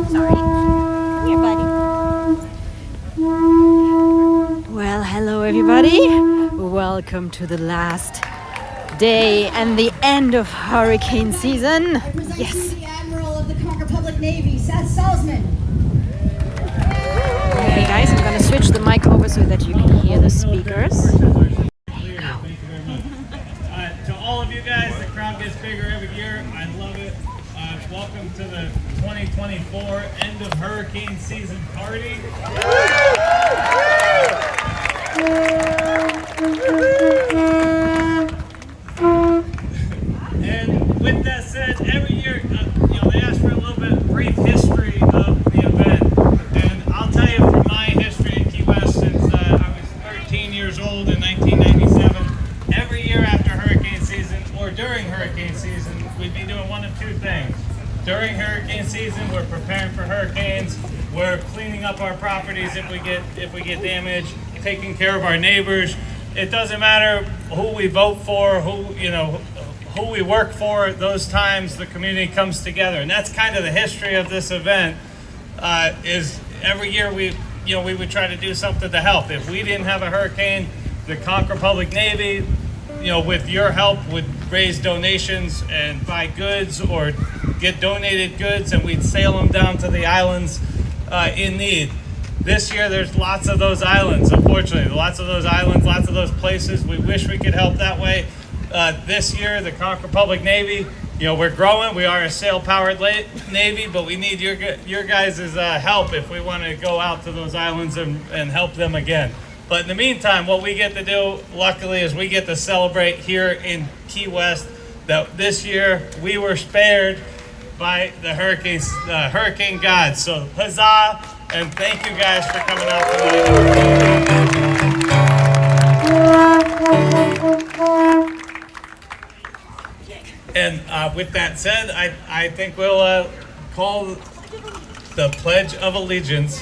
Sorry. Come here, buddy. Well, hello everybody. Welcome to the last day and the end of hurricane season. Yes. The Admiral of the Conch Republic Navy, Seth Salzman. Okay guys, I'm gonna switch the mic over so that you can hear the speakers. To all of you guys, the crowd gets bigger every year. I love it. Welcome to the 2024 end of hurricane season party. And with that said, every year, they ask for a little bit brief history of the event. And I'll tell you from my history in Key West since I was 13 years old in 1997, every year after hurricane season or during hurricane season, we'd be doing one of two things. During hurricane season, we're preparing for hurricanes. We're cleaning up our properties if we get damaged, taking care of our neighbors. It doesn't matter who we vote for, who we work for. Those times the community comes together, and that's kind of the history of this event. Is every year we would try to do something to help. If we didn't have a hurricane, the Conch Republic Navy, with your help, would raise donations and buy goods or get donated goods, and we'd sail them down to the islands in need. This year, there's lots of those islands, unfortunately. Lots of those islands, lots of those places. We wish we could help that way. This year, the Conch Republic Navy, we're growing. We are a sail-powered Navy, but we need your guys' help if we want to go out to those islands and help them again. But in the meantime, what we get to do, luckily, is we get to celebrate here in Key West that this year we were spared by the hurricane gods. So huzzah, and thank you guys for coming out tonight. And with that said, I think we'll call the Pledge of Allegiance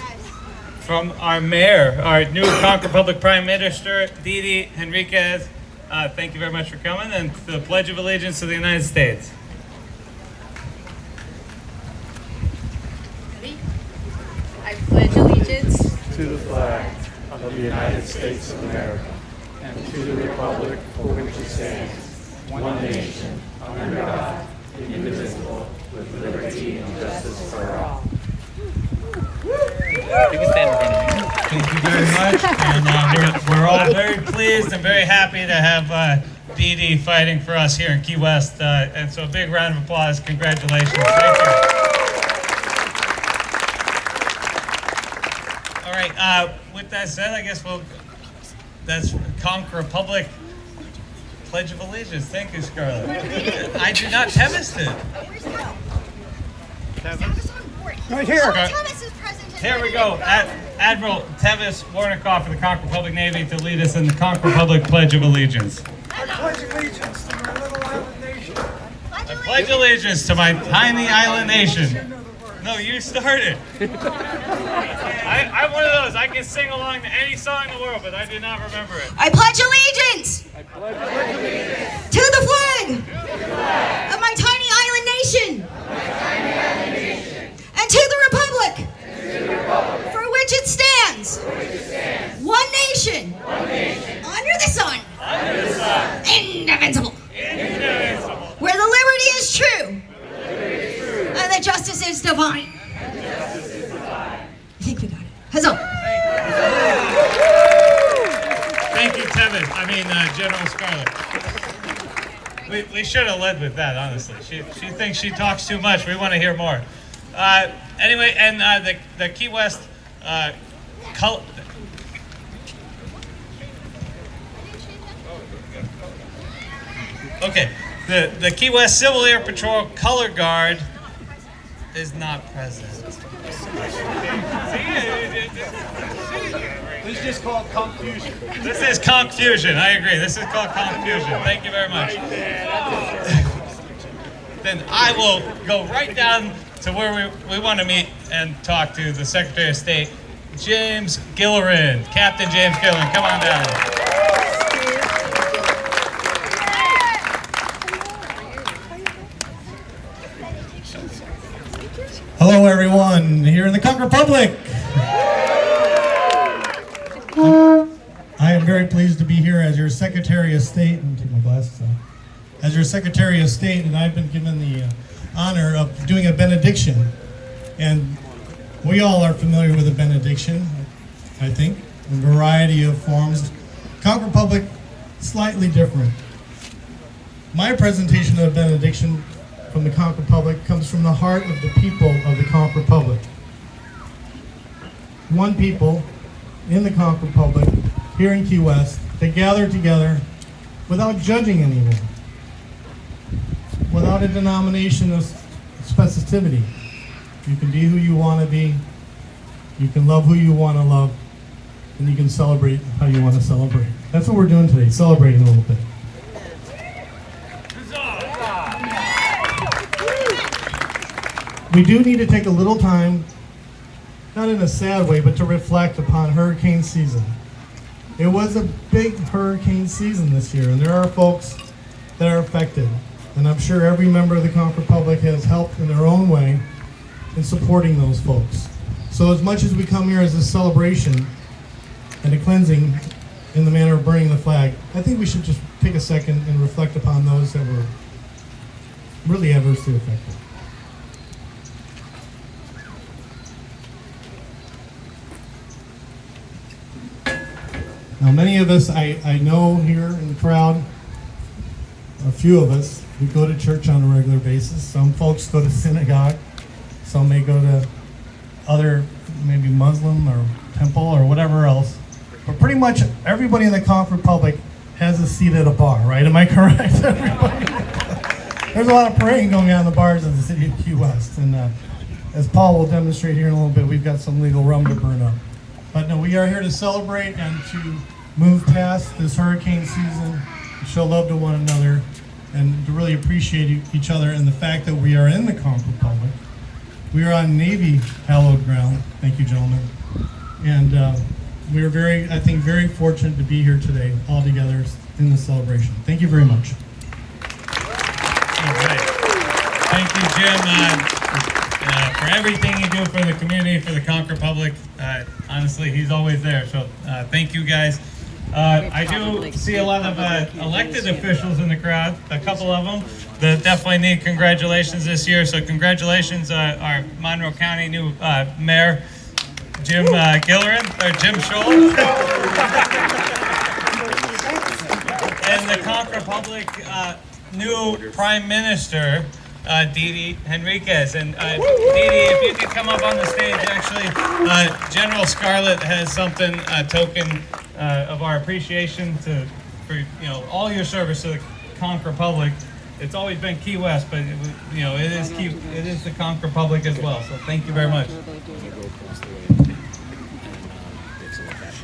from our mayor, our new Conch Republic Prime Minister, Didi Henriquez. Thank you very much for coming, and the Pledge of Allegiance to the United States. I pledge allegiance to the flag of the United States of America and to the republic for which it stands, one nation, under God, indivisible, with liberty and justice for all. Thank you very much, and we're all very pleased and very happy to have Didi fighting for us here in Key West, and so a big round of applause. Congratulations. Thank you. All right, with that said, I guess that's Conch Republic Pledge of Allegiance. Thank you, Scarlett. I do not Tevis it. Right here. Here we go. Admiral Tevis Warnikoff of the Conch Republic Navy to lead us in the Conch Republic Pledge of Allegiance. I pledge allegiance to my little island nation. I pledge allegiance to my tiny island nation. No, you started. I'm one of those. I can sing along to any song in the world, but I do not remember it. I pledge allegiance I pledge allegiance to the flag of my tiny island nation and to the republic for which it stands, one nation, under the sun, indivisible, where the liberty is true and the justice is divine. I think we got it. Huzzah! Thank you, Tevis. General Scarlett. We should have led with that, honestly. She thinks she talks too much. We want to hear more. Anyway, and the Key West Okay, the Key West Civil Air Patrol Color Guard is not present. This is just called confusion. This is confusion. I agree. This is called confusion. Thank you very much. Then I will go right down to where we want to meet and talk to the Secretary of State, James Gillerin. Captain James Gillerin, come on down. Hello, everyone. Conch Republic. I am very pleased to be here as your Secretary of State. Let me take my glasses off. As your Secretary of State, and I've been given the honor of doing a benediction. And we all are familiar with a benediction, I think, in a variety of forms. Conch Republic, slightly different. My presentation of a benediction from the Conch Republic comes from the heart of the people of the Conch Republic. One people in the Conch Republic, here in Key West, they gather together without judging anyone, without a denomination of specificity. You can be who you want to be, you can love who you want to love, and you can celebrate how you want to celebrate. That's what we're doing today, celebrating a little bit. We do need to take a little time, not in a sad way, but to reflect upon hurricane season. It was a big hurricane season this year, and there are folks that are affected. And I'm sure every member of the Conch Republic has helped in their own way in supporting those folks. So as much as we come here as a celebration and a cleansing in the manner of burning the flag, I think we should just take a second and reflect upon those that were really adversely affected. Now, many of us, I know here in the crowd, a few of us, we go to church on a regular basis. Some folks go to synagogue. Some may go to other, maybe Muslim or temple or whatever else. But pretty much everybody in the Conch Republic has a seat at a bar, right? Am I correct, everybody? There's a lot of praying going on in the bars of the city of Key West. And as Paul will demonstrate here in a little bit, we've got some legal rum to burn up. But no, we are here to celebrate and to move past this hurricane season, show love to one another, and to really appreciate each other and the fact that we are in the Conch Republic. We are on Navy hallowed ground. Thank you, gentlemen. And we are I think, very fortunate to be here today, all together in this celebration. Thank you very much. All right. Thank you, Jim, for everything you do for the community, for the Conch Republic. Honestly, he's always there. So thank you, guys. I do see a lot of elected officials in the crowd, a couple of them that definitely need congratulations this year. So congratulations, our Monroe County new mayor, Jim Gillerin, or Jim Scholl. And the Conch Republic new Prime Minister, Didi Henriquez. And Didi, if you could come up on the stage, actually, General Scarlett has something, a token of our appreciation for all your service to the Conch Republic. It's always been Key West, but it is the Conch Republic as well. So thank you very much.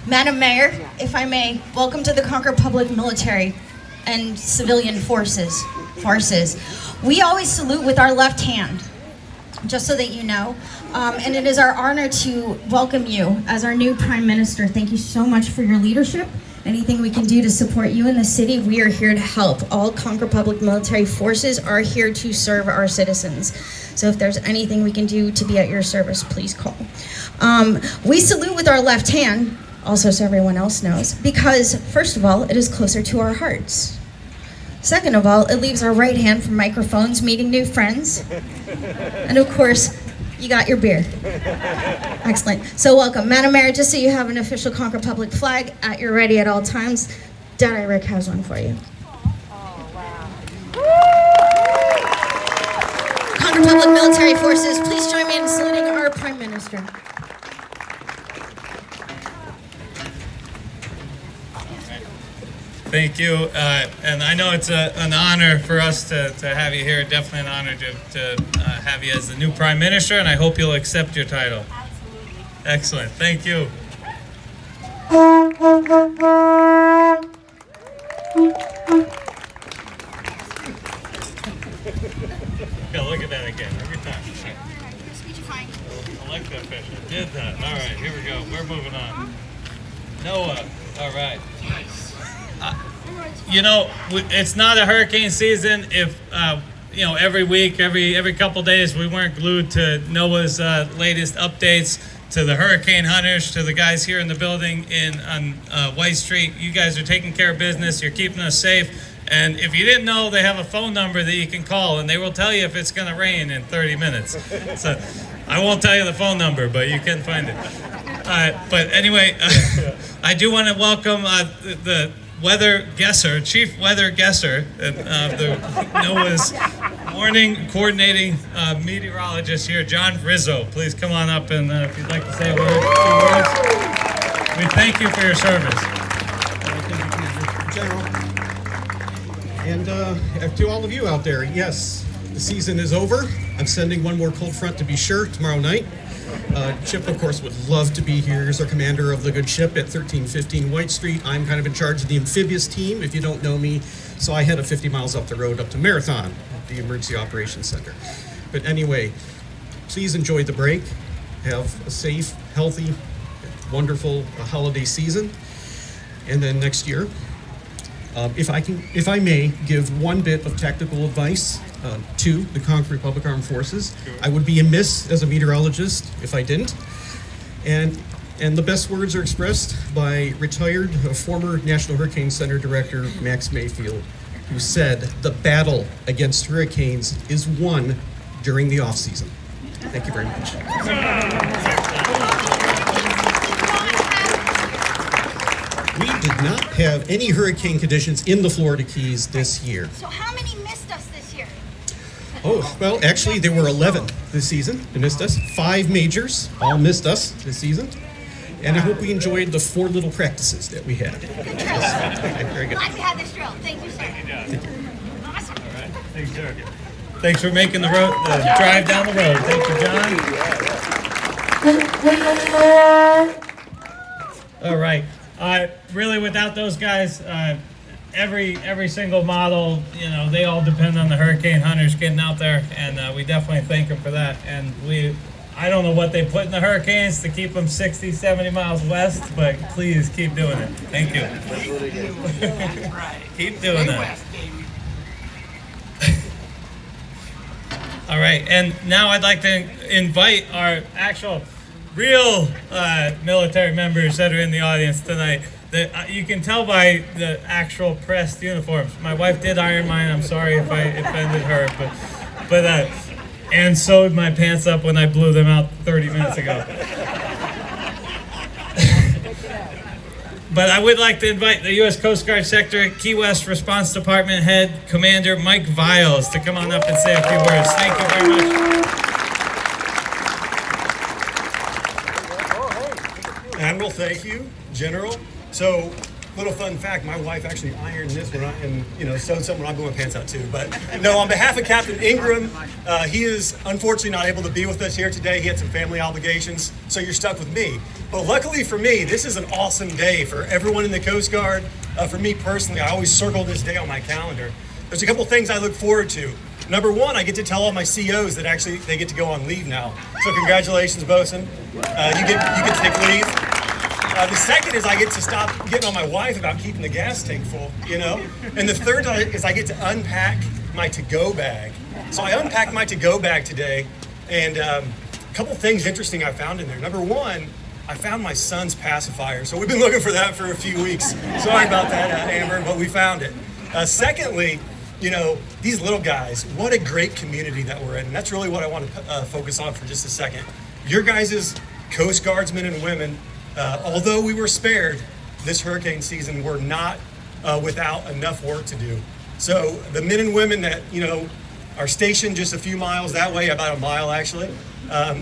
Madam Mayor, if I may, welcome to the Conch Republic military and civilian forces. We always salute with our left hand, just so that you know. And it is our honor to welcome you as our new Prime Minister. Thank you so much for your leadership. Anything we can do to support you in the city, we are here to help. All Conch Republic military forces are here to serve our citizens. So if there's anything we can do to be at your service, please call. We salute with our left hand, also so everyone else knows, because first of all, it is closer to our hearts. Second of all, it leaves our right hand for microphones, meeting new friends. And of course, you got your beer. Excellent. So welcome. Madam Mayor, just so you have an official Conch Republic flag at your ready at all times, Dead-Eye Rick has one for you. Conch Republic military forces, please join me in saluting our Prime Minister. Thank you, and I know it's an honor for us to have you here. Definitely an honor to have you as the new Prime Minister, and I hope you'll accept your title. Absolutely. Excellent. Thank you. Okay, look at that again every time. Elected official did that. All right, here we go. We're moving on. Noah. All right. It's not a hurricane season if every week, every couple days we weren't glued to Noah's latest updates. to the hurricane hunters, to the guys here in the building on White Street. You guys are taking care of business. You're keeping us safe. And if you didn't know, they have a phone number that you can call, and they will tell you if it's going to rain in 30 minutes. So I won't tell you the phone number, but you can find it. But anyway, I do want to welcome the weather guesser, chief weather guesser, the NOAA's morning coordinating meteorologist here, John Rizzo. Please come on up, and if you'd like to say a word, 2 words. We thank you for your service. General. And to all of you out there, yes, the season is over. I'm sending one more cold front to be sure tomorrow night. Chip, of course, would love to be here. He's our commander of the good ship at 1315 White Street. I'm kind of in charge of the amphibious team, if you don't know me. So I head 50 miles up the road up to Marathon, the Emergency Operations Center. But anyway, please enjoy the break. Have a safe, healthy, wonderful holiday season. And then next year, if I may give one bit of tactical advice to the Conch Republic Armed Forces, I would be amiss as a meteorologist if I didn't. And the best words are expressed by retired former National Hurricane Center Director Max Mayfield, who said, "The battle against hurricanes is won during the off-season." Thank you very much. We did not have any hurricane conditions in the Florida Keys this year. So how many missed us this year? Oh, well, actually, there were 11 this season that missed us. 5 majors all missed us this season. And I hope we enjoyed the 4 little practices that we had. Good drill. Okay, very good. Glad to have this drill. Thank you, sir. Awesome. All right. Thanks, sir. Thanks for making the drive down the road. Thank you, John. All right. Really, without those guys, every single model, they all depend on the hurricane hunters getting out there, and we definitely thank them for that. And I don't know what they put in the hurricanes to keep them 60, 70 miles west, but please keep doing it. Thank you. Keep doing that. All right, and now I'd like to invite our actual real military members that are in the audience tonight. You can tell by the actual pressed uniforms. My wife did iron mine. I'm sorry if I offended her, but and sewed my pants up when I blew them out 30 minutes ago. But I would like to invite the U.S. Coast Guard Sector Key West Response Department Head Commander Mike Viles to come on up and say a few words. Thank you very much. Admiral, thank you. General. So, little fun fact, my wife actually ironed this one and sewed something when I blew my pants out too. But no, on behalf of Captain Ingham, he is unfortunately not able to be with us here today. He had some family obligations, so you're stuck with me. But luckily for me, this is an awesome day for everyone in the Coast Guard. For me personally, I always circle this day on my calendar. There's a couple things I look forward to. Number one, I get to tell all my COs that actually they get to go on leave now. So congratulations, Bosun. You get to take leave. The second is I get to stop getting on my wife about keeping the gas tank full, And the third is I get to unpack my to-go bag. So I unpacked my to-go bag today, and a couple things interesting I found in there. Number one, I found my son's pacifier. So we've been looking for that for a few weeks. Sorry about that, Amber, but we found it. Secondly, these little guys, what a great community that we're in. And that's really what I want to focus on for just a second. Your guys' Coast Guardsmen and women, although we were spared this hurricane season, we're not without enough work to do. So the men and women that, are stationed just a few miles that way, about a mile actually,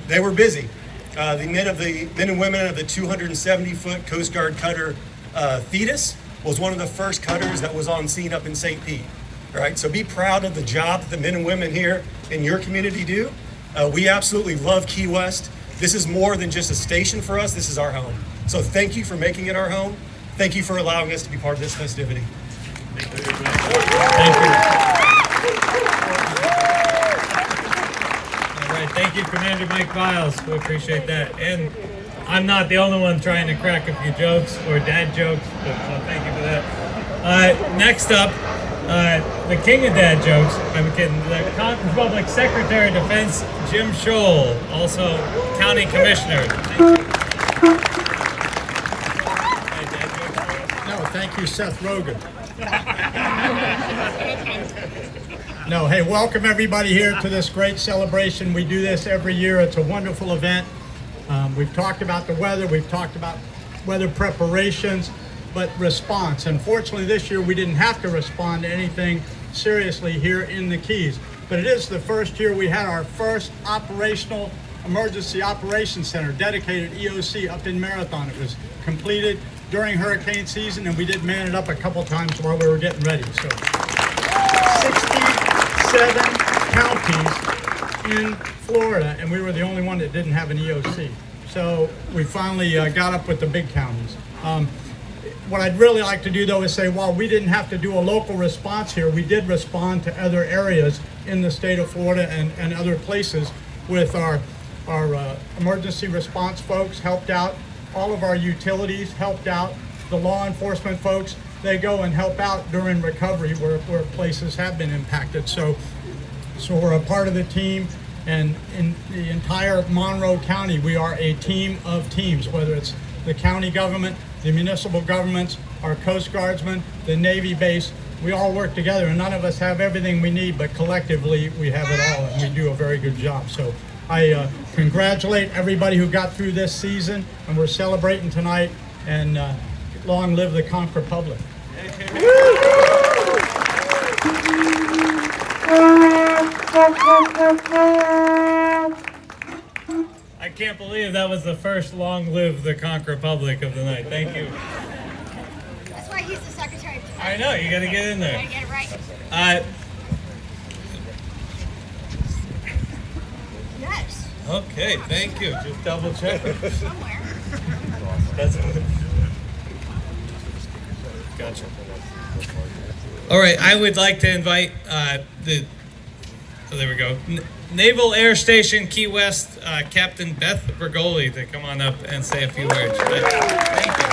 they were busy. The men and women of the 270-foot Coast Guard cutter Thetis was one of the first cutters that was on scene up in St. Pete. All right, so be proud of the job that the men and women here in your community do. We absolutely love Key West. This is more than just a station for us. This is our home. So thank you for making it our home. Thank you for allowing us to be part of this festivity. Thank you. All right, thank you, Commander Mike Viles. We appreciate that. And I'm not the only one trying to crack a few jokes or dad jokes, so thank you for that. Next up, the king of dad jokes, I'm kidding, the Conch Public Secretary of Defense, Jim Scholl, also County Commissioner. No, thank you, Seth Rogen. No, hey, welcome everybody here to this great celebration. We do this every year. It's a wonderful event. We've talked about the weather. We've talked about weather preparations, but response. Unfortunately, this year we didn't have to respond to anything seriously here in the Keys. But it is the first year we had our first operational emergency operations center, dedicated EOC up in Marathon. It was completed during hurricane season, and we did man it up a couple times while we were getting ready. So 67 counties in Florida, and we were the only one that didn't have an EOC. So we finally got up with the big counties. What I'd really like to do, though, is say, while we didn't have to do a local response here, we did respond to other areas in the state of Florida and other places with our emergency response folks helped out. All of our utilities helped out. The law enforcement folks, they go and help out during recovery where places have been impacted. So we're a part of the team, and in the entire Monroe County, we are a team of teams, whether it's the county government, the municipal governments, our Coast Guardsmen, the Navy base. We all work together, and none of us have everything we need, but collectively we have it all, and we do a very good job. So I congratulate everybody who got through this season, and we're celebrating tonight, and long live the Conch Republic. I can't believe that was the first long live the Conch Republic of the night. Thank you. That's why he's the Secretary of Defense. I know, you gotta get in there. Gotta get it right. Yes. Okay, thank you. Just double check. Somewhere. Gotcha. All right, I would like to invite there we go. Naval Air Station Key West Captain Beth Bergoli to come on up and say a few words. Thank you.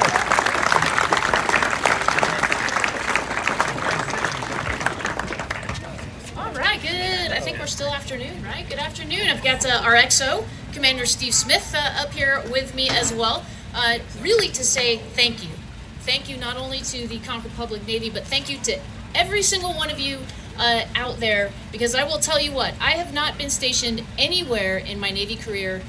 All right, good. I think we're still afternoon, right? Good afternoon. I've got our XO, Commander Steve Smith, up here with me as well. Really to say thank you. Thank you not only to the Conch Republic Navy, but thank you to every single one of you out there, because I will tell you what, I have not been stationed anywhere in my Navy career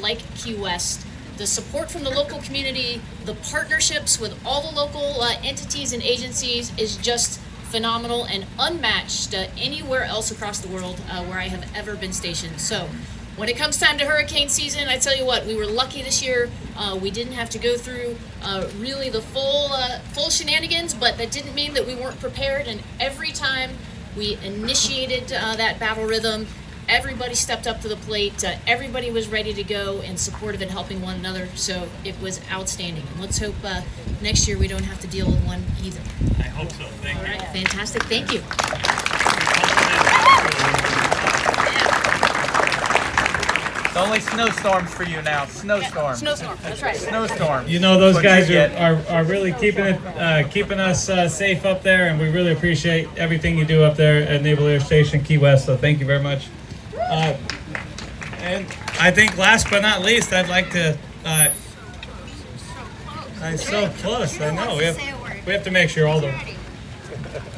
like Key West. The support from the local community, the partnerships with all the local entities and agencies is just phenomenal and unmatched anywhere else across the world where I have ever been stationed. So when it comes time to hurricane season, I tell you what, we were lucky this year. We didn't have to go through really the full shenanigans, but that didn't mean that we weren't prepared. And every time we initiated that battle rhythm, everybody stepped up to the plate. Everybody was ready to go and supportive and helping one another. So it was outstanding. And let's hope next year we don't have to deal with one either. I hope so. Thank you. All right, fantastic. Thank you. It's only snowstorms for you now. Snowstorms. Snowstorm. That's right. Snowstorms. You know, those guys you are really keeping us safe up there, and we really appreciate everything you do up there at Naval Air Station Key West. So thank you very much. And I think last but not least, I'd like to. I'm so close. I know we have to make sure all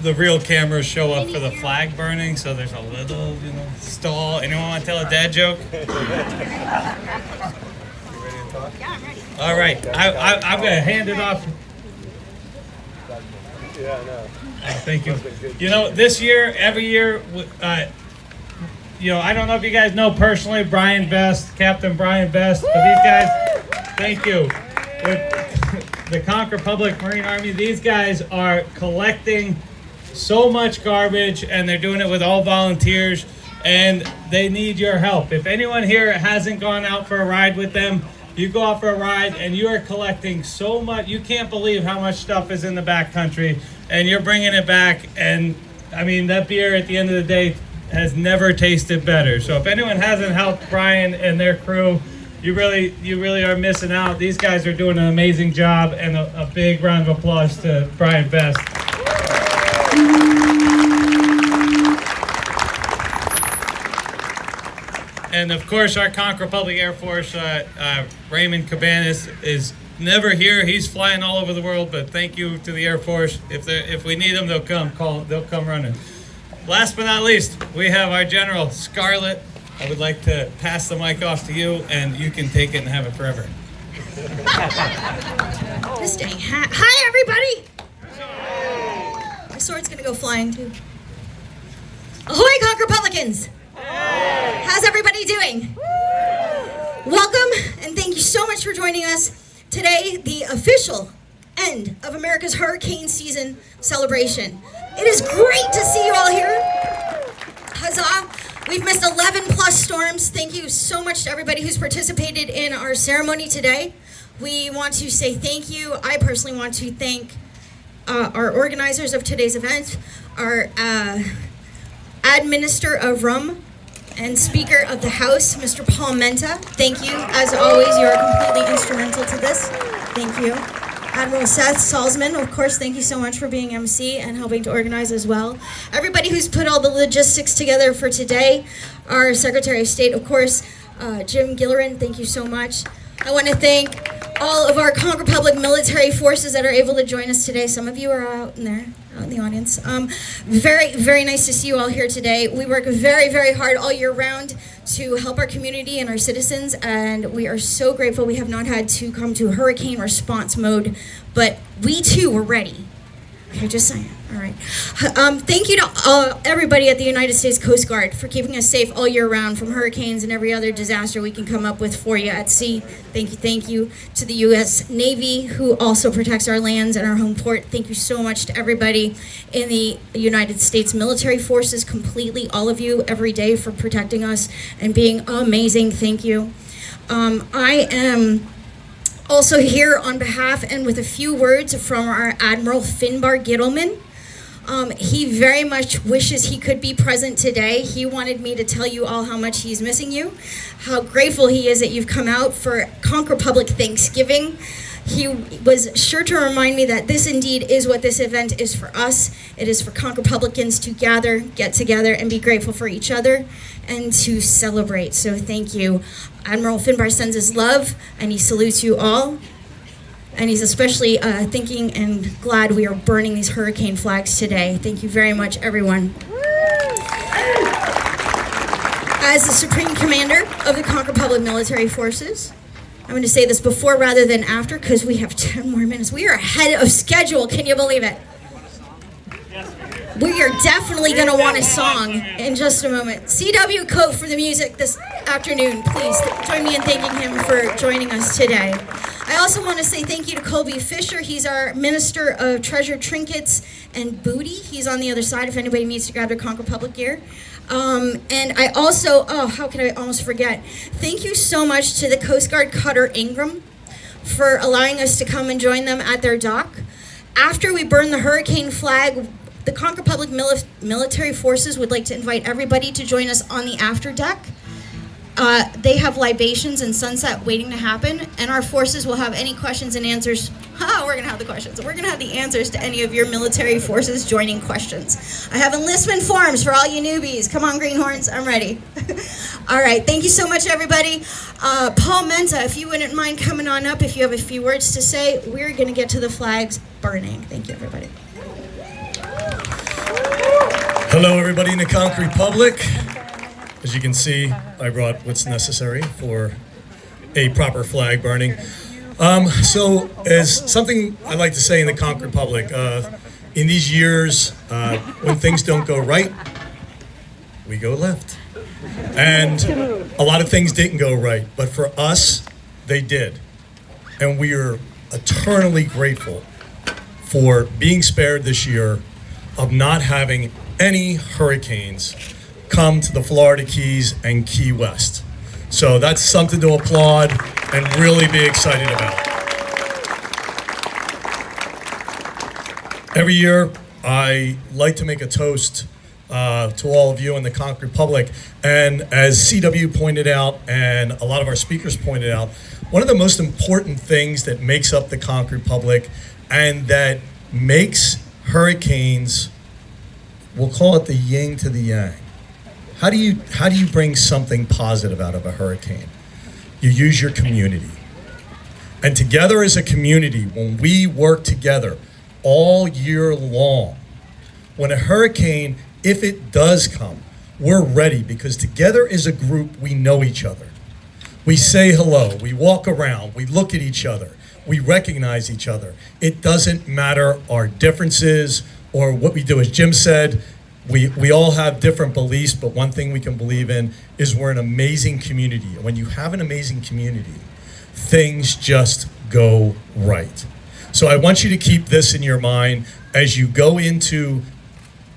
the real cameras show up for the flag burning, so there's a little, stall. Anyone want to tell a dad joke? All right, I'm going to hand it off. Yeah, I know. Thank you. This year, every year, I don't know if you guys know personally Brian Best, Captain Brian Best, but these guys, thank you. With the Conch Republic Marine Army, these guys are collecting so much garbage, and they're doing it with all volunteers, and they need your help. If anyone here hasn't gone out for a ride with them, you go out for a ride, and you are collecting so much. You can't believe how much stuff is in the backcountry, and you're bringing it back, and I mean, that beer at the end of the day has never tasted better. So if anyone hasn't helped Brian and their crew, you really are missing out. These guys are doing an amazing job, and a big round of applause to Brian Best. And of course, our Conch Republic Air Force, Raymond Cabanas is never here. He's flying all over the world, but thank you to the Air Force. If we need them, they'll come running. Last but not least, we have our General, Scarlett. I would like to pass the mic off to you, and you can take it and have it forever. This dang hat. Hi, everybody! My sword's gonna go flying, too. Ahoy, Conch Republicans! How's everybody doing? Welcome, and thank you so much for joining us today, the official end of America's hurricane season celebration. It is great to see you all here. Huzzah! We've missed 11 plus storms. Thank you so much to everybody who's participated in our ceremony today. We want to say thank you. I personally want to thank our organizers of today's event, our Administrator of Rum and Speaker of the House, Mr. Paul Menta. Thank you. As always, you are completely instrumental to this. Thank you. Admiral Seth Salzman, of course, thank you so much for being MC and helping to organize as well. Everybody who's put all the logistics together for today, our Secretary of State, of course, Jim Gillerin, thank you so much. I want to thank all of our Conch Republic military forces that are able to join us today. Some of you are out in there, out in the audience. Very, very nice to see you all here today. We work very, very hard all year round to help our community and our citizens, and we are so grateful we have not had to come to hurricane response mode, but we too were ready. Okay, just saying. All right. Thank you to everybody at the United States Coast Guard for keeping us safe all year round from hurricanes and every other disaster we can come up with for you at sea. Thank you to the U.S. Navy, who also protects our lands and our home port. Thank you so much to everybody in the United States military forces, completely, all of you, every day for protecting us and being amazing. Thank you. I am also here on behalf and with a few words from our Admiral Finbar Gittleman. He very much wishes he could be present today. He wanted me to tell you all how much he's missing you, how grateful he is that you've come out for Conch Republic Thanksgiving. He was sure to remind me that this indeed is what this event is for us. It is for Conch Republicans to gather, get together, and be grateful for each other and to celebrate. So thank you. Admiral Finbar sends his love, and he salutes you all. And he's especially thinking and glad we are burning these hurricane flags today. Thank you very much, everyone. As the Supreme Commander of the Conch Republic Military Forces, I'm going to say this before rather than after because we have 10 more minutes. We are ahead of schedule. Can you believe it? We are definitely going to want a song in just a moment. CW Coat for the music this afternoon. Please join me in thanking him for joining us today. I also want to say thank you to Colby Fisher. He's our Minister of Treasure, Trinkets, and Booty. He's on the other side if anybody needs to grab their Conch Republic gear. And I also, how could I almost forget? Thank you so much to the Coast Guard cutter Ingham for allowing us to come and join them at their dock. After we burn the hurricane flag, the Conch Republic military forces would like to invite everybody to join us on the after deck. They have libations and sunset waiting to happen, and our forces will have any questions and answers. We're going to have the questions. We're going to have the answers to any of your military forces joining questions. I have enlistment forms for all you newbies. Come on, Greenhorns, I'm ready. All right, thank you so much, everybody. Paul Menta, if you wouldn't mind coming on up, if you have a few words to say, we're going to get to the flags burning. Thank you, everybody. Hello, everybody in the Conch Republic. As you can see, I brought what's necessary for a proper flag burning. So, as something I like to say in the Conch Republic, in these years, when things don't go right, we go left. And a lot of things didn't go right, but for us, they did. And we are eternally grateful for being spared this year of not having any hurricanes come to the Florida Keys and Key West. So that's something to applaud and really be excited about. Every year, I like to make a toast to all of you in the Conch Republic. And as CW pointed out, and a lot of our speakers pointed out, one of the most important things that makes up the Conch Republic and that makes hurricanes, we'll call it the yin to the yang. How do you bring something positive out of a hurricane? You use your community. And together as a community, when we work together all year long, when a hurricane, if it does come, we're ready because together as a group, we know each other. We say hello, we walk around, we look at each other, we recognize each other. It doesn't matter our differences or what we do. As Jim said, we all have different beliefs, but one thing we can believe in is we're an amazing community. And when you have an amazing community, things just go right. So I want you to keep this in your mind as you go into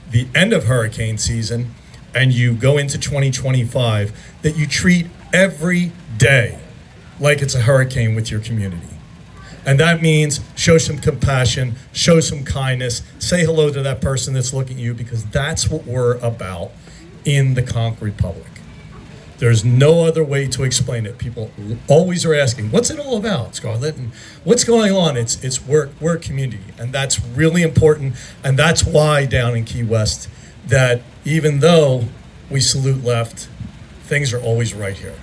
the end of hurricane season and you go into 2025, that you treat every day like it's a hurricane with your community. And that means show some compassion, show some kindness, say hello to that person that's looking at you, because that's what we're about in the Conch Republic. There's no other way to explain it. People always are asking, what's it all about, Scarlett? And what's going on? It's we're a community, and that's really important. And that's why down in Key West, that even though we salute left, things are always right here.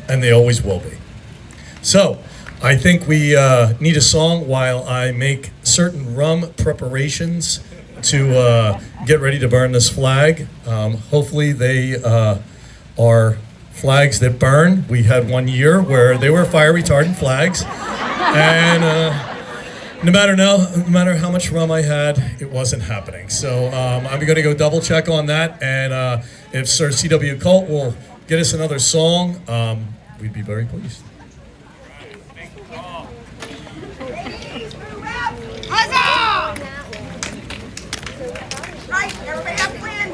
And they always will be. So I think we need a song while I make certain rum preparations to get ready to burn this flag. Hopefully they are flags that burn. We had one year where they were fire retardant flags, and no matter how much rum I had, it wasn't happening. So I'm going to go double check on that, and if Sir C.W. Colt will get us another song, we'd be very pleased. Huzzah! Right, everybody up win.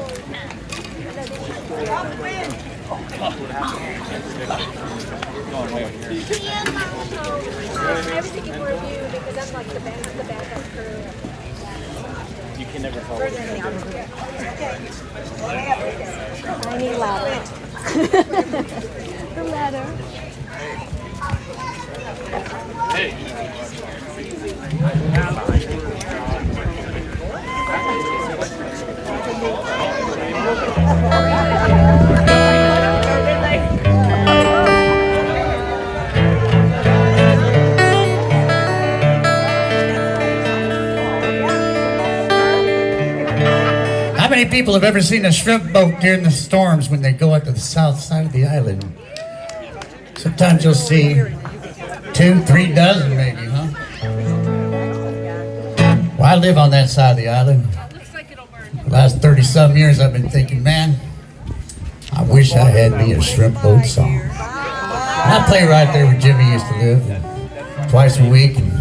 Up win. Everything you review because I'm like the backup crew. You can never hold I need a ladder. The ladder. How many people have ever seen a shrimp boat during the storms when they go out to the south side of the island? Sometimes you'll see 2-3 dozen maybe, huh? Well, I live on that side of the island. The last 30-some years I've been thinking, man, I wish I had me a shrimp boat song. And I play right there where Jimmy used to live, twice a week, and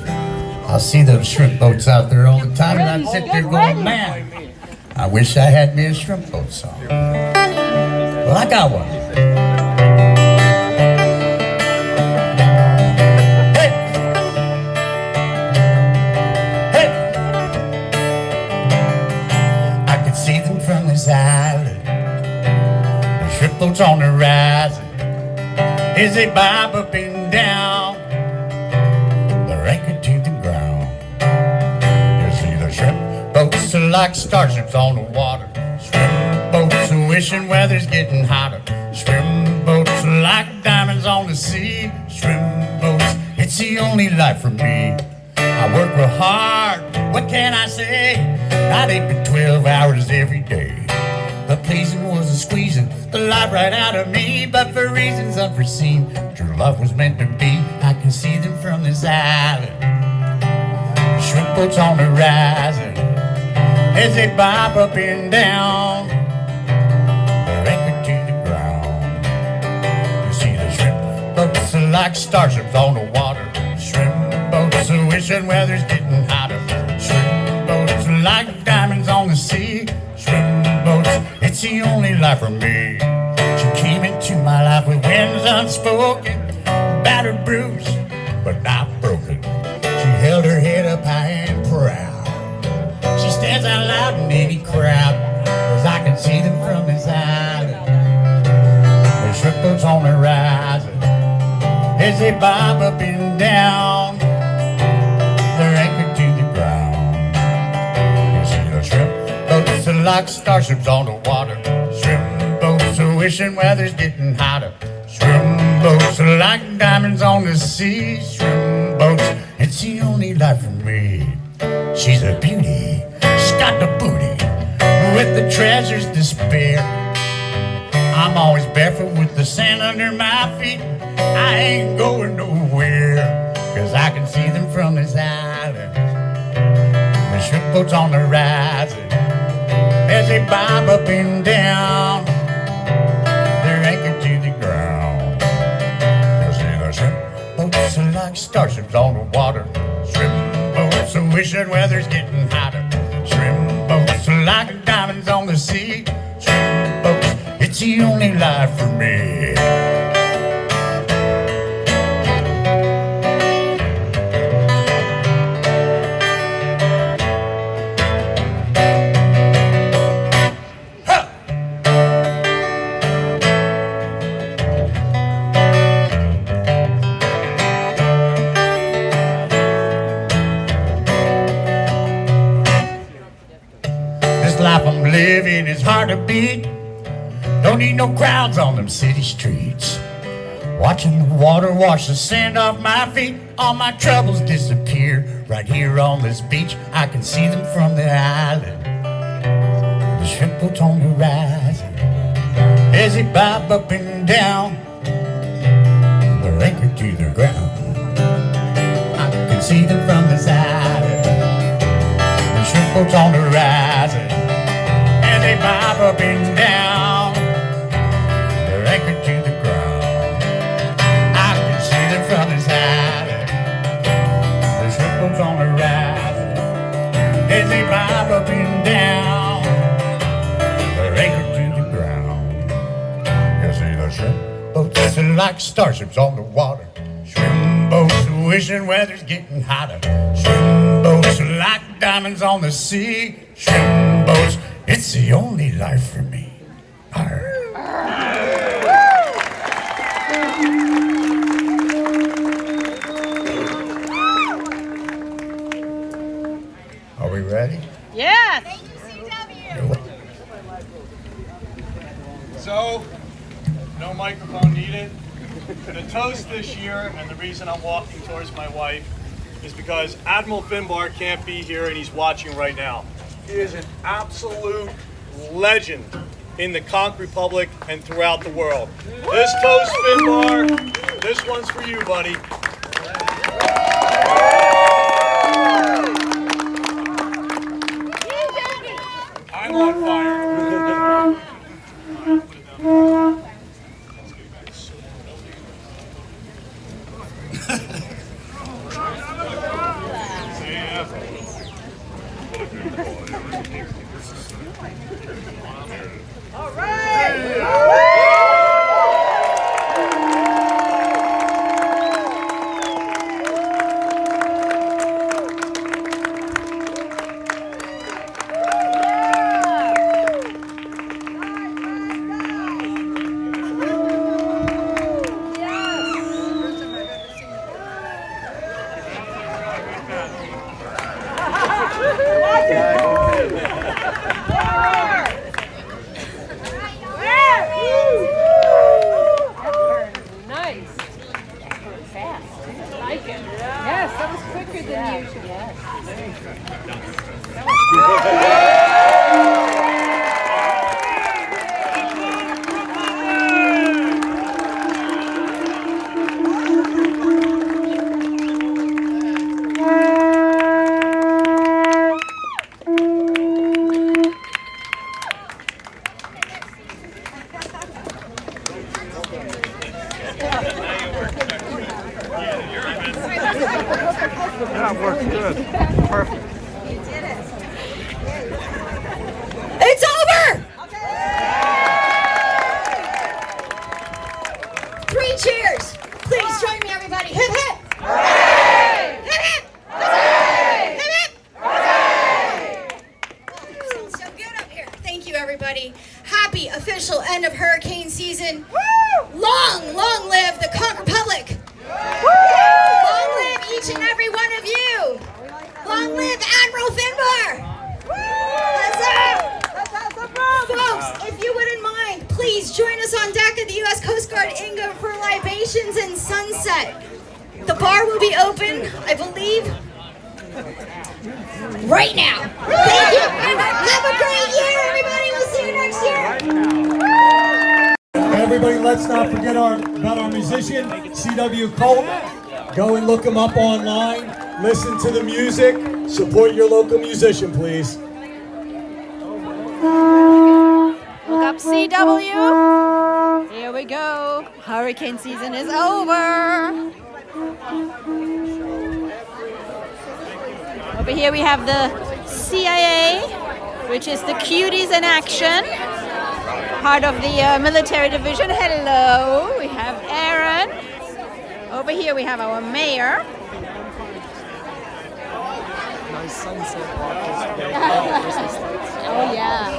I'll see those shrimp boats out there all the time, and I'd sit there going, man, I wish I had me a shrimp boat song. Well, I got one. Hey! Hey! I could see them from this island. The shrimp boats on the horizon as they bob up and down. They're anchored to the ground. You see the shrimp boats are like starships on the water. Shrimp boats are wishing weather's getting hotter. Shrimp boats are like diamonds on the sea. Shrimp boats, it's the only life for me. I work real hard, what can I say? I'd 8 to 12 hours every day. The pleasing was a squeezing the life right out of me, but for reasons unforeseen, true love was meant to be. I can see them from this island. Shrimp boats on the horizon as they bob up and down. They're anchored to the ground. You see the shrimp boats are like starships on the water. Shrimp boats are wishing weather's getting hotter. Shrimp boats are like diamonds on the sea. Shrimp boats, it's the only life for me. She came into my life with winds unspoken, battered, bruised, but not broken. She held her head up high and proud. She stands out loud in any crowd, 'cause I can see them from this island. The shrimp boats on the horizon as they bob up and down. They're anchored to the ground. You see the shrimp boats are like starships on the water. Shrimp boats boats are wishing weather's getting hotter. Shrimp boats are like diamonds on the sea. Shrimp boats, it's the only life for me. She's a beauty, she's got the booty with the treasures to spare. I'm always barefoot with the sand under my feet. I ain't going nowhere, 'cause I can see them from this island. The shrimp boats on the horizon as they bob up and down, they're anchored to the ground. You'll see the shrimp boats are like starships on the water. Shrimp boats are wishing weather's getting hotter. Shrimp boats are like diamonds on the sea. Shrimp boats, it's the only life for me. This life I'm living is hard to beat. Don't need no crowds on them city streets. Watching the water wash the sand off my feet, all my troubles disappear. Right here on this beach, I can see them from the island. The shrimp boats on the horizon as they bob up and down, they're anchored to the ground. I can see them from this island. The shrimp boats on the horizon as they bob up and down, they're anchored to the ground. I can see them from this island. The shrimp boats on the horizon as they bob up and down, they're anchored to the ground. You see the shrimp boats are like starships on the water. Shrimp boats wishing weather's getting hotter. Shrimp boats are like diamonds on the sea. Shrimp boats, it's the only life for me. Arr. Are we ready? Yes. So, no microphone needed. The toast this year, and the reason I'm walking towards my wife, is because Admiral Finbar can't be here and he's watching right now. He is an absolute legend in the Conch Republic and throughout the world. This toast, Finbar, this one's for you, buddy. I'm on fire. All right. That worked good. Perfect. You did it. It's over! Three cheers. Please join me, everybody. Hip hip! Hooray! Hip hip! Hooray! Hip hip! Hooray! It's so good up here. Thank you, everybody. Happy official end of hurricane season. Woo! Long live the Conch Republic. Long live each and every one of you. Long live Admiral Finbar. That's it. Folks, if you wouldn't mind, please please join us on deck at the U.S. Coast Guard Ingham for libations and sunset. The bar will be open, I believe, right now. Thank you. Have a great year, everybody. We'll see you next year. Everybody, let's not forget about our musician, C.W. Colt. Go and look him up online. Listen to the music. Support your local musician, please. Look up CW. Here we go. Hurricane season is over. Over here we have the CIA, which is the Cuties in Action, part of the military division. Hello, we have Aaron. Over here we have our mayor. Nice sunset walk. Oh yeah.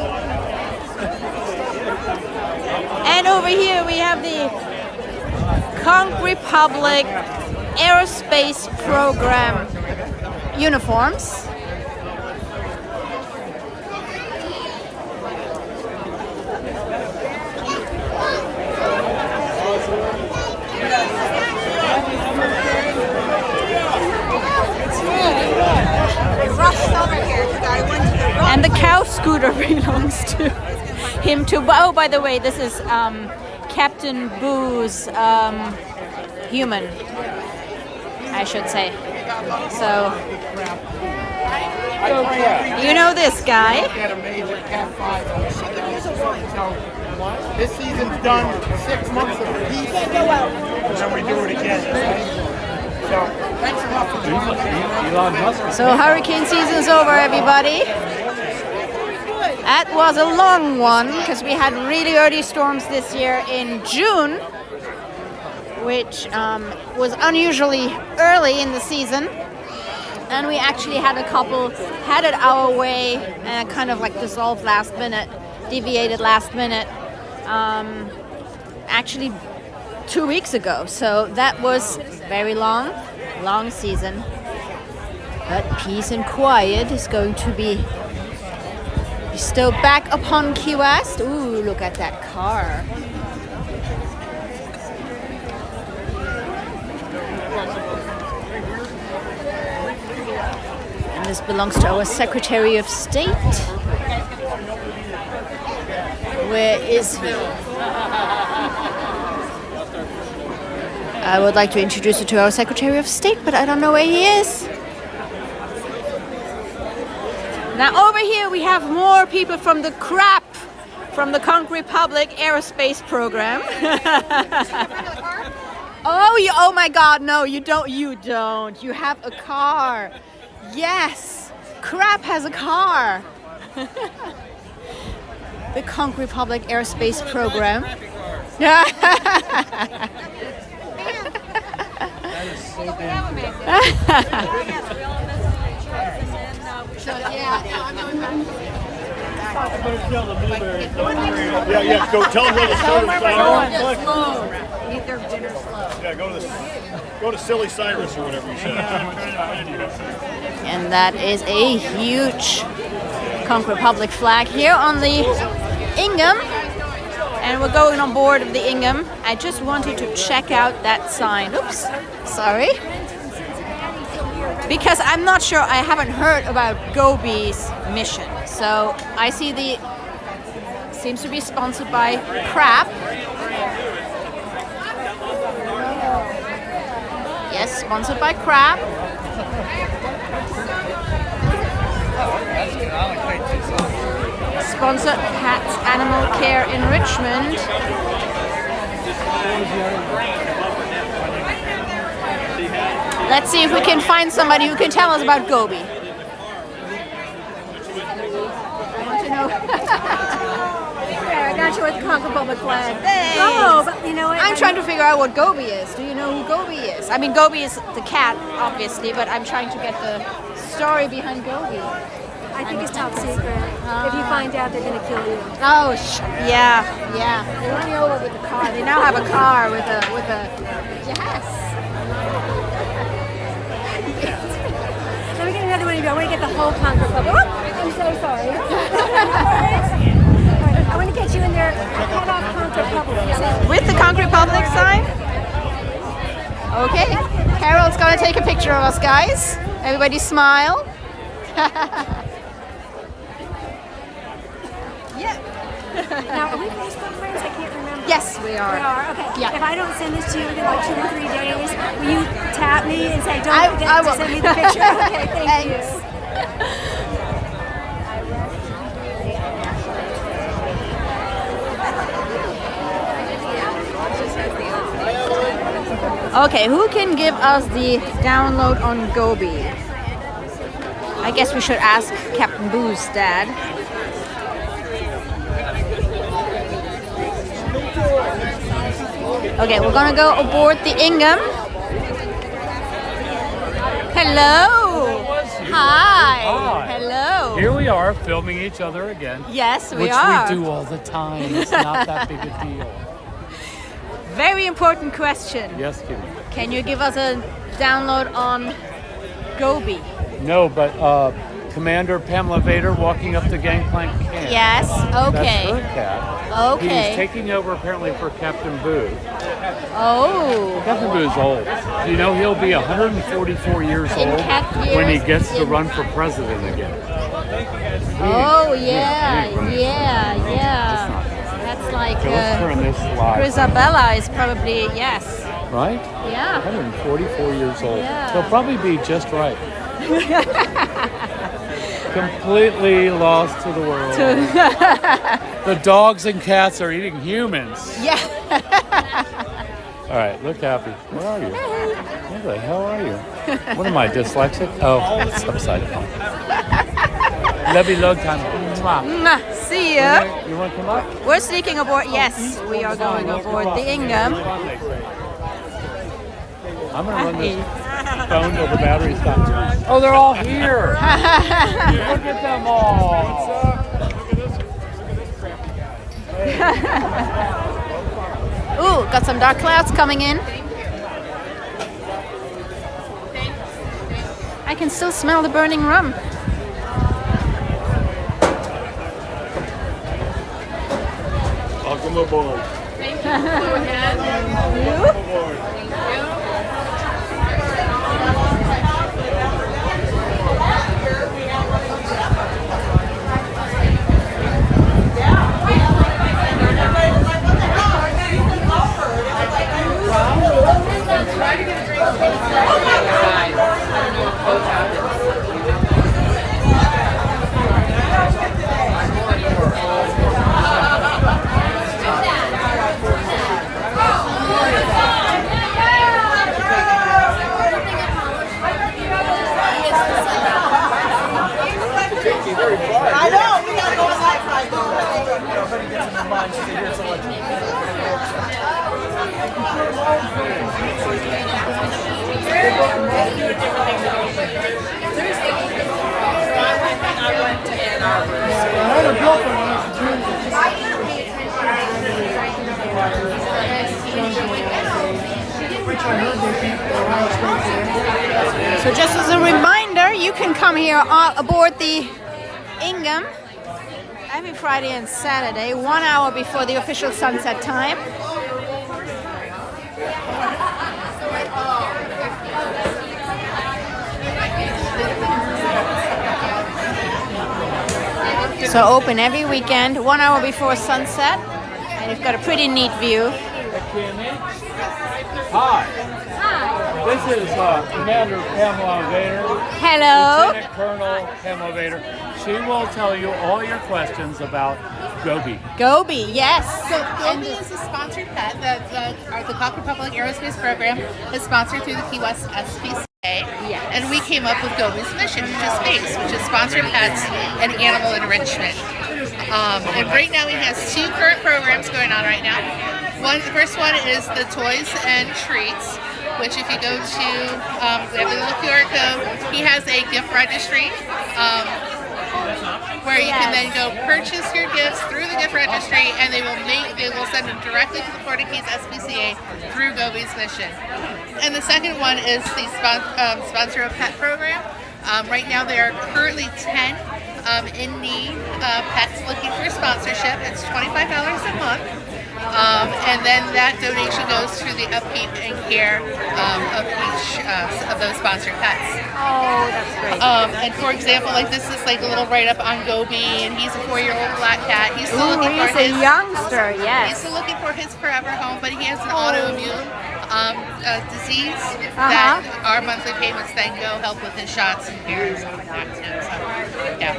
And over here we have the Conch Republic Aerospace Program uniforms. And the cow scooter belongs to him too. Oh, by the way, this is Captain Boo's human, I should say. So, you know this guy. This season's done 6 months of peace, and then we do it again. So, thanks a lot for joining us. So hurricane season's over, everybody. That was a long one because we had really early storms this year in June, which was unusually early in the season. And we actually had a couple headed our way and kind of like dissolved last minute, deviated last minute, actually 2 weeks ago. So that was very long season. But peace and quiet is going to be still back upon Key West. Ooh, look at that car. And this belongs to our Secretary of State. Where is he? I would like to introduce you to our Secretary of State, but I don't know where he is. Now over here we have more people from the CRAP, from the Conch Republic Aerospace Program. Oh my God, no, you don't. You have a car. Yes, CRAP has a car. The Conch Republic Aerospace Program. That is so damn Yeah, go tell them where the soda Eat their dinner slow. Yeah, go to Silly Cyrus or whatever you said. And that is a huge Conch Republic flag here on the Ingham. And we're going on board of the Ingham. I just wanted to check out that sign. Oops, sorry. Because I'm not sure, I haven't heard about Gobi's mission. So I see seems to be sponsored by CRAP. Yes, sponsored by CRAP. Sponsored Pat's Animal Care in Richmond. Let's see if we can find somebody who can tell us about Gobi. I want to know. Yeah, I got you with the Conch Republic flag. Thanks. Oh, but you know what? I'm trying to figure out what Gobi is. Do you know who Gobi is? I mean, Gobi is the cat, obviously, but I'm trying to get the story behind Gobi. I think it's top secret. If you find out, they're going to kill you. Oh, yeah. They run you over with the car. They now have a car with a. Yes. Let me get another one of you. I want to get the whole Conch Republic. I'm so sorry. I want to get you in there. Cut off Okay, Carol's gonna take a picture of us, guys. Everybody smile. Yeah. Now, are we Facebook friends? I can't remember. Yes, we are. We are, okay. Yeah. If I don't send this to you within like 2 or 3 days, will you tap me and say, don't I forget will. to send me the picture? Okay, thank you. Thanks. Okay, who can give us the download on Gobi? I guess we should ask Captain Boo's dad. Okay, we're gonna go aboard the Ingham. Hello. Hi. Hello. Here we are filming each other again. Yes, we which are. we do all the time. It's not that big a deal. Very important question. Yes, Kimmy. Can you give us a download on Gobi? No, but Commander Pamela Vader walking up the gangplank can. Yes, okay. That's her cat. Okay. He's taking over apparently for Captain Boo. Oh. Captain Boo's old. You know, he'll be 144 years In old cat when he years, gets to in- run for president again. Oh, yeah, yeah. That's like So let's turn this live. Isabella is probably, yes. Right? Yeah. 144 years old. Yeah. He'll probably be just right. Completely lost to the world. The dogs and cats are eating humans. Yeah. All right, look happy. Where are you? Where the hell are you? What am I, dyslexic? Oh, it's upside down. Love you long time. Mwah. Mwah. See ya. You want to come up? We're sneaking aboard. Yes, we are going aboard the Ingham. I'm going to run this phone till the battery's done. Oh, they're all here. Look at them all. Ooh, got some dark clouds coming in. I can still smell the burning rum. Welcome aboard. Thank you. I know, we gotta go outside though. Nobody gets in their mind, she's here so I went to Ann Arbor. I had a girlfriend when I was a junior. So just as a reminder, you can come here aboard the Ingham every Friday and Saturday, 1 hour before the official sunset time. So open every weekend, 1 hour before sunset, and you've got a pretty neat view. Hi. This is Commander Pamela Vader. Hello. Lieutenant Colonel Pamela Vader. She will tell you all your questions about Gobi. Gobi, yes. So Gobi is a sponsored pet. The Conch Republic Aerospace program is sponsored through the Key West SPCA. Yes. And we came up with Gobi's mission, which is space, which is sponsored pets and animal enrichment. And right now he has 2 current programs going on right now. The first one is the toys and treats, which if you go to, we have a little QR code, he has a gift registry where you can then go purchase your gifts through the gift registry, and they will send them directly to the Florida Keys SPCA through Gobi's mission. And the second one is the sponsor a pet program. Right now there are currently 10 in need pets looking for sponsorship. It's $25 a month. And then that donation goes to the upkeep and care of each of those sponsored pets. Oh, that's great. And for example, like this is like a little write-up on Gobi, and he's a 4-year-old black cat. He's still looking for he's a youngster, yes. He's still looking for his forever home, but he has an autoimmune disease that our monthly payments then go help with his shots and care and stuff like that too. So, yeah.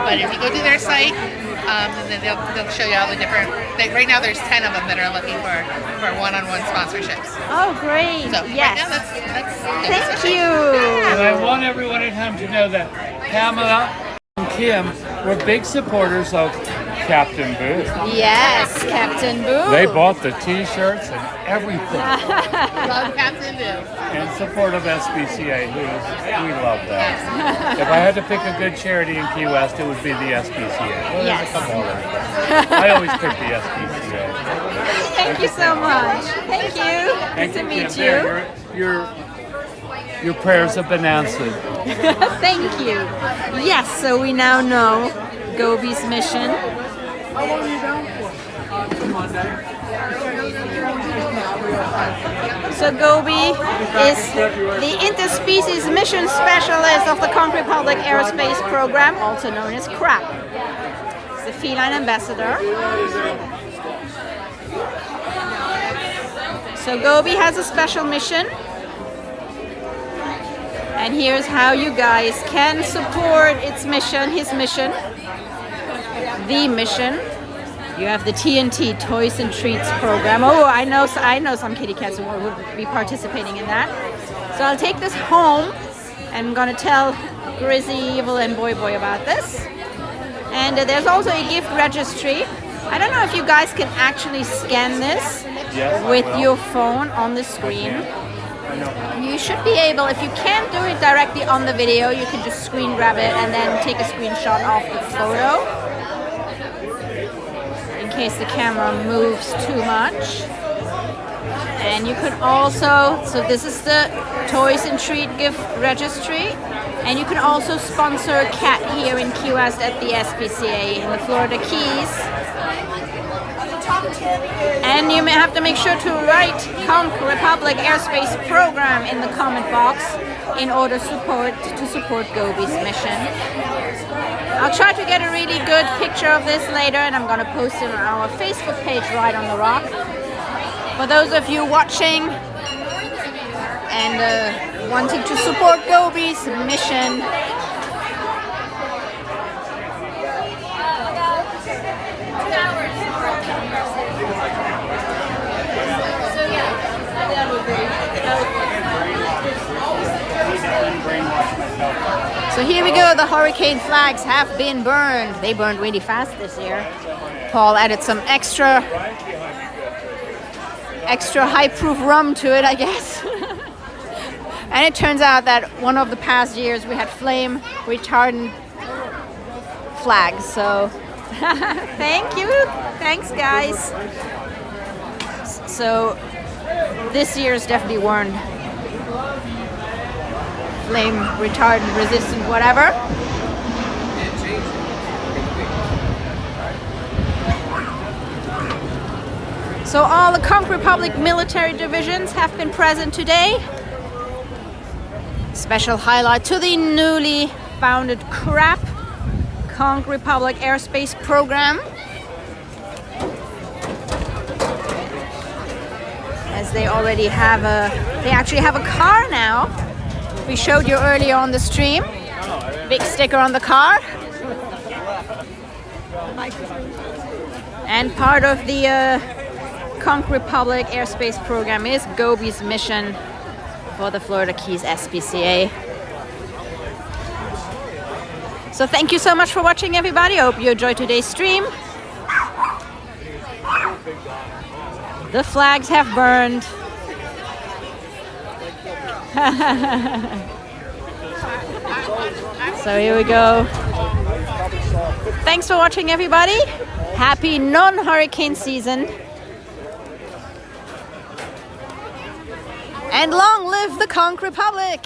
But if you go to their site, then they'll show you all the different. Right now, there's 10 of them that are looking for one-on-one sponsorships. Oh, great! So yes. right now, that's Thank you. And I want everyone at home to know that Pamela and Kim were big supporters of Captain Boo. Yes, Captain Boo. They bought the T-shirts and everything Love Captain Boo. in support of SPCA. We love that. If I had to pick a good charity in Key West, it would be the SPCA. Well, there's a couple others, but I always pick the SPCA. Thank you so much. Thank you. Good to meet you. Your prayers have been answered. Thank you. Yes, so we now know Gobi's mission. How long are you down for? Monday. So Gobi is the interspecies mission specialist of the Conch Republic Aerospace program, also known as CRAP. He's the feline ambassador. So Gobi has a special mission. And here's how you guys can support its mission, his mission, the mission. You have the TNT Toys and Treats program. Oh, I know some kitty cats who will be participating in that. So I'll take this home and I'm gonna tell Grizzy, Evil, and Boy about this. And there's also a gift registry. I don't know if you guys can actually scan this with your phone on the screen. You should be able, if you can't do it directly on the video, you can just screen grab it and then take a screenshot of the photo in case the camera moves too much. And you can also, so this is the Toys and Treat gift registry, and you can also sponsor a cat here in Key West at the SPCA in the Florida Keys. And you may have to make sure to write Conch Republic Airspace Program in the comment box in order to support Gobi's mission. I'll try to get a really good picture of this later, and I'm going to post it on our Facebook page, Right on the Rock. For those of you watching and wanting to support Gobi's mission, so here we go, the hurricane flags have been burned. They burned really fast this year. Paul added some extra high-proof rum to it, I guess. And it turns out that one of the past years we had flame retardant flags, so thank you. Thanks, guys. So this year's definitely weren't flame retardant resistant, whatever. So all the Conch Republic military divisions have been present today. Special highlight to the newly founded CRAP, Conch Republic Aerospace Program. As they already have they actually have a car now. We showed you earlier on the stream. Big sticker on the car. And part of the Conch Republic Airspace Program is Gobi's mission for the Florida Keys SPCA. So thank you so much for watching, everybody. I hope you enjoyed today's stream. The flags have burned. So here we go. Thanks for watching, everybody. Happy non-hurricane season. And long live the Conch Republic!